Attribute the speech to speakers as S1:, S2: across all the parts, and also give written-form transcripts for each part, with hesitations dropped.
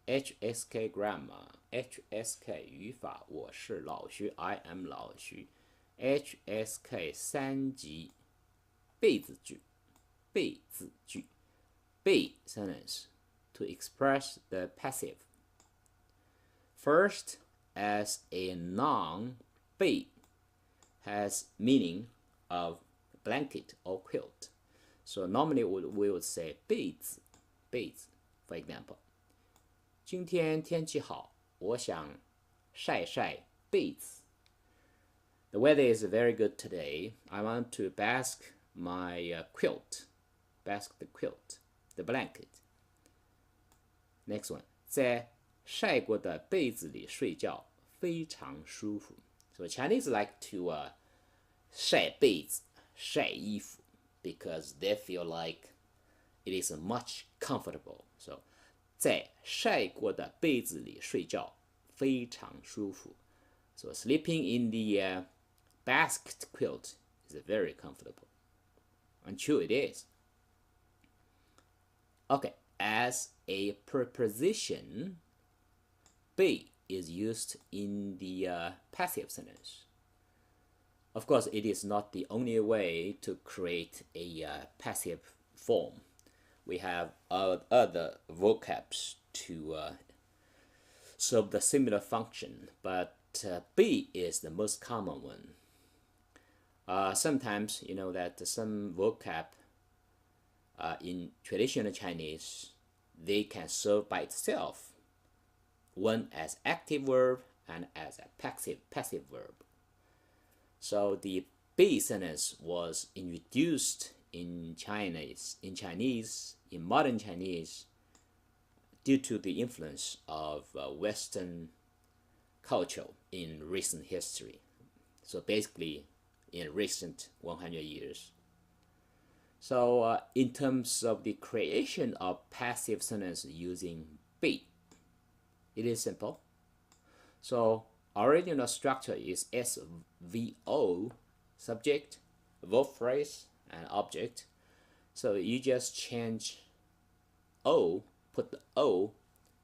S1: HSK Grammar HSK 语法，我是老徐 I am 老徐 HSK 3级被字句被字句被 sentence to express the passive. First, as a noun, 被 has meaning of blanket or quilt. So normally we would say 被子 for example. 今天天气好，我想晒晒被子。The weather is very good today. I want to bask my bask the quilt, the blanket. Next one, 在晒过的被子里睡觉非常舒服。So Chinese like to 晒被子、晒衣服 because they feel like it is much comfortable. So 在晒过的被子里睡觉非常舒服。So sleeping in the basked quilt is very comfortable. And true it is. Okay, as a preposition, 被 is used in the passive sentence. Of course, it is not the only way to create a passive form. We have other vocabs to serve the similar function, but be is the most common one. Sometimes, you know that some vocab in traditional Chinese, they can serve by itself, one as active verb and as a passive verb. So the be sentence was introduced in modern Chinese, due to the influence of Western culture in recent history. So basically, in recent 100 years. So in terms of the creation of passive sentence using be, it is simple. So original structure is SVO, subject, verb phrase, and object. So you just change O, put the O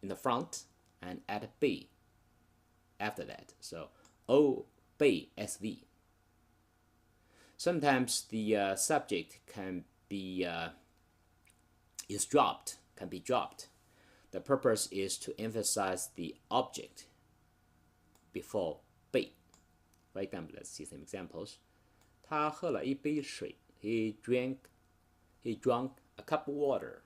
S1: in the front and add be after that. So O, be, SV. Sometimes the subject can be dropped. The purpose is to emphasize the object before be. For example, let's see some examples. 他喝了一杯水. He drank a cup of water.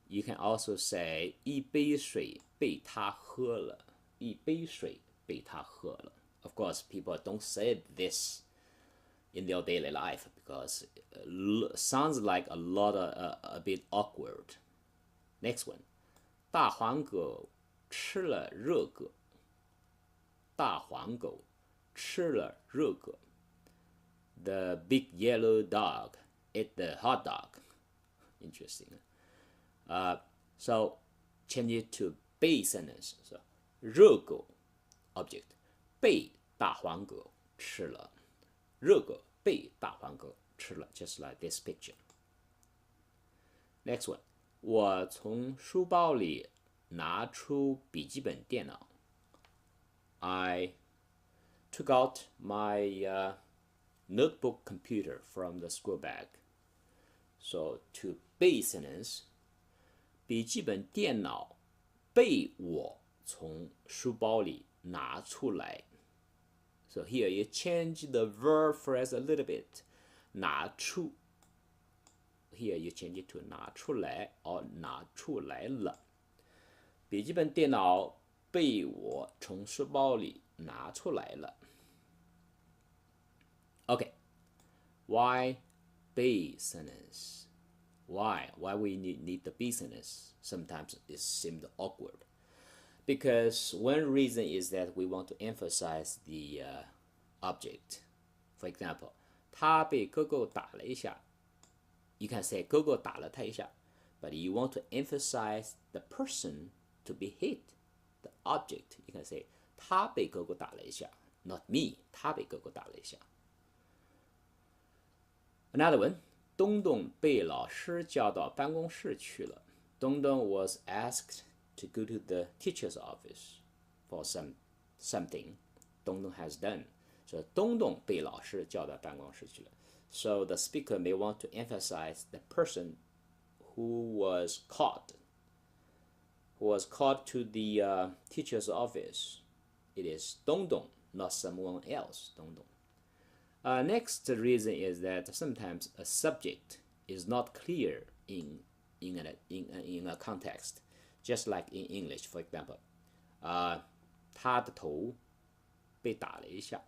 S1: You can also say 一杯水被他喝了. 一杯水被他喝了. Of course, people don't say this in their daily life because it sounds like a bit awkward. Next one. 大黄狗吃了热狗. 大黄狗吃了热狗. The big yellow dog ate the hot dog. Interesting. So change it to be sentence. So 热狗 object 被大黄狗吃了. 热狗被大黄狗吃了, just like this picture. Next one. 我从书包里拿出笔记本电脑. I took out my notebook computer from the school bag. So to be sentence, 笔记本电脑被我从书包里拿出来. So here you change the verb phrase a little bit. 拿出. Here you change it to 拿出来 or 拿出来了. 笔记本电脑被我从书包里拿出来了. Okay. Why be sentence? Why we need the be sentence? Sometimes it seems awkward. Because one reason is that we want to emphasize the object. For example, 他被狗狗打了一下. You can say 狗狗打了他一下, but you want to emphasize the person to be hit, the object. You can say 他被狗狗打了一下, not me. 他被狗狗打了一下. Another one. 东东被老师叫到办公室去了. Dong Dong was asked to go to the teacher's office for something. 东东 has done. So 东东被老师叫到办公室去了。So the speaker may want to emphasize the person who was called to the teacher's office. It is 东东, not someone else. 东东. Next reason is that sometimes a subject is not clear in a context, just like in English, for example. 他的头被打了一下，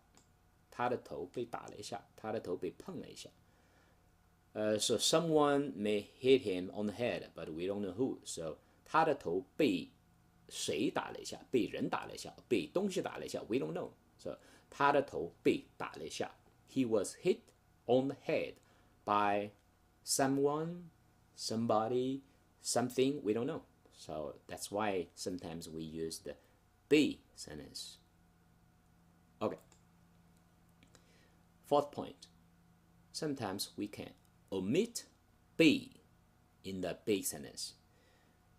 S1: 他的头被打了一下，他的头被碰了一下。So someone may hit him on the head, but we don't know who. So 他的头被谁打了一下？被人打了一下，被东西打了一下。We don't know. So 他的头被打了一下。He was hit on the head by someone, somebody, something. We don't know. So that's why sometimes we use the be sentence. Okay. Fourth point. Sometimes we can omit be in the be sentence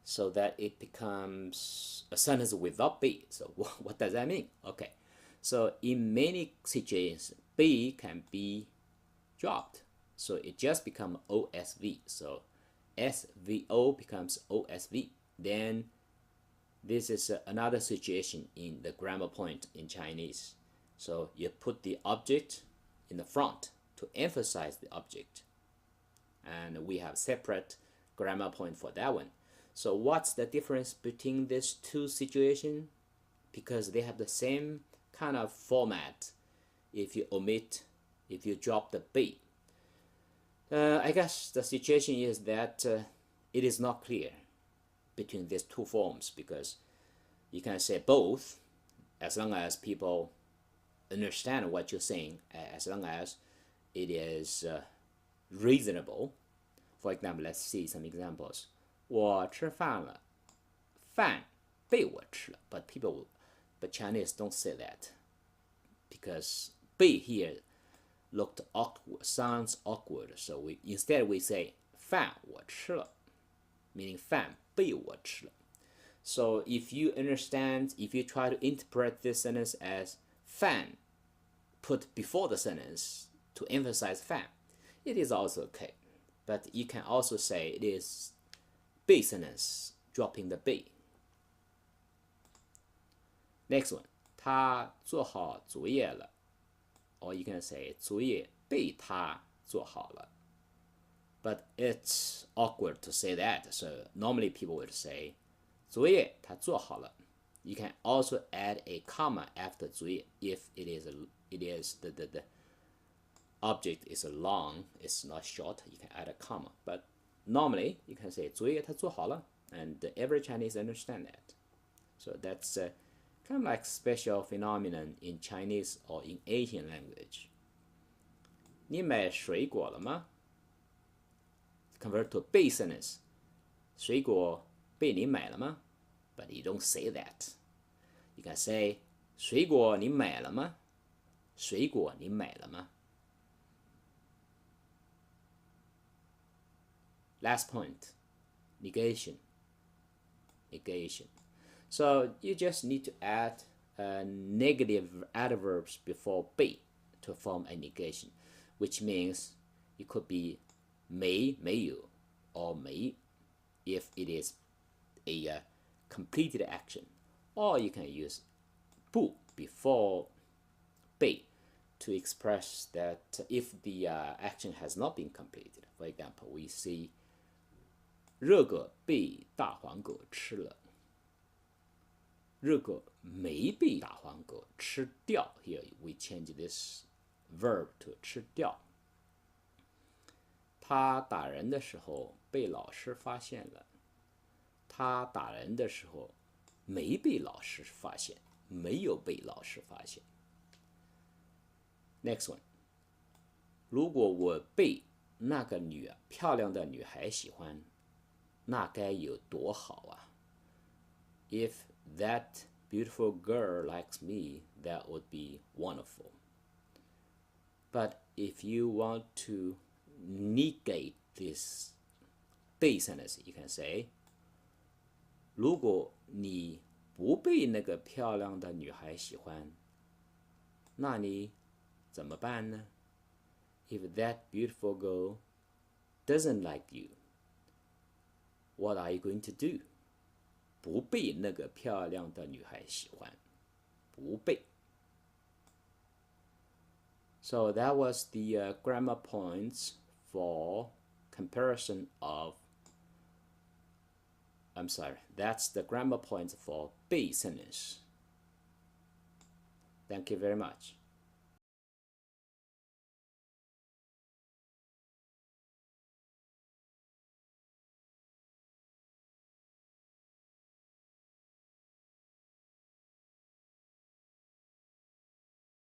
S1: so that it becomes a sentence without be. So what does that mean? Okay. So in many situations, be can be dropped. So it just becomes OSV. So SVO becomes OSV. Then this is another situation in the grammar point in Chinese. So you put the object in the front to emphasize the object. And we have separate grammar point for that one. So what's the difference between these two situations? Because they have the same kind of format. If you drop the be. I guess the situation is that it is not clear between these two forms, because you can say both as long as people understand what you're saying, as long as it is reasonable. For example, let's see some examples. 我吃饭了，饭被我吃了。But Chinese don't say that, because 被 here looked awkward, sounds awkward. So instead we say 饭我吃了, meaning 饭被我吃了. So if you try to interpret this sentence as 饭 put before the sentence to emphasize 饭, it is also okay. But you can also say it is be sentence, dropping the be. Next one, 他做好作业了. Or you can say 作业被他做好了. But it's awkward to say that. So normally people would say 作业他做好了. You can also add a comma after 作业 if it is the object is long, it's not short. You can add a comma. But normally you can say 作业他做好了, and every Chinese understand that. So that's kind of like special phenomenon in Chinese or in Asian language. 你买水果了吗? Convert to be sentence. 水果被你买了吗? But you don't say that. You can say 水果你买了吗? 水果你买了吗? Last point, negation. So you just need to add negative adverbs before be to form a negation, which means it could be 没有 or 没 if it is a completed action, or you can use 不 before be to express that if the action has not been completed. For example, we see 热狗被大黄狗吃了. 热狗没被大黄狗吃掉. Here we change this verb to 吃掉. 他打人的时候被老师发现了. 他打人的时候没被老师发现. 没有被老师发现. Next one. 如果我被那个漂亮的女孩喜欢, 那该有多好啊. If that beautiful girl likes me, that would be wonderful. But if you want to negate this be sentence, you can say 如果你不被那个漂亮的女孩喜欢，那你怎么办呢？ If that beautiful girl doesn't like you, what are you going to do? 不被那个漂亮的女孩喜欢，不被。So that was the grammar points for comparison of. I'm sorry, that's the grammar points for 被 sentence. Thank you very much.